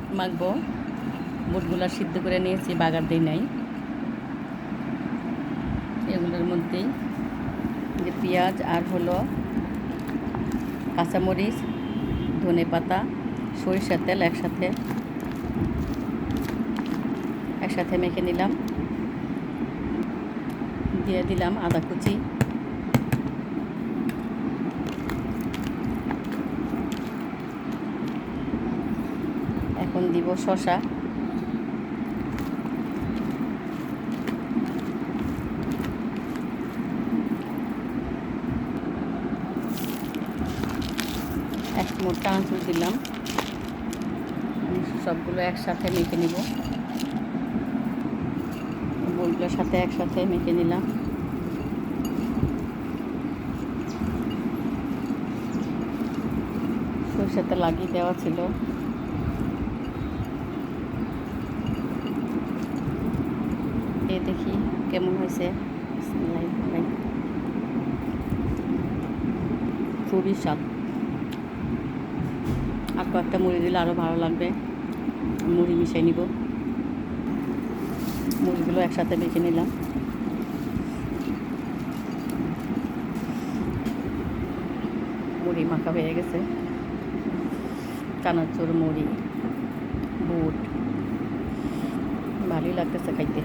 বুট মাখবো। বুটগুলো সিদ্ধ করে নিয়েছি, বাগার দিই নাই। এগুলোর মধ্যেই যে পেঁয়াজ আর হলো কাঁচামরিচ, ধনে পাতা, সরিষার তেল একসাথে মেখে নিলাম। দিয়ে দিলাম আদা কুচি, এখন দিব শসা, এক মোটা আঁচড় দিলাম। সবগুলো একসাথে মেখে নিব, বলগুলোর সাথে একসাথে মেখে নিলাম। সরষেটা লাগিয়ে দেওয়া ছিল। এ দেখি কেমন হয়েছে। খুবই স্বাদ। আর কয়েকটা মুড়ি দিলে আরও ভালো লাগবে। মুড়ি মিশিয়ে নিব, মুড়িগুলো একসাথে মেখে নিলাম। মুড়ি মাখা হয়ে গেছে। চানাচুর, মুড়ি, বুট ভালোই লাগতেছে খাইতে।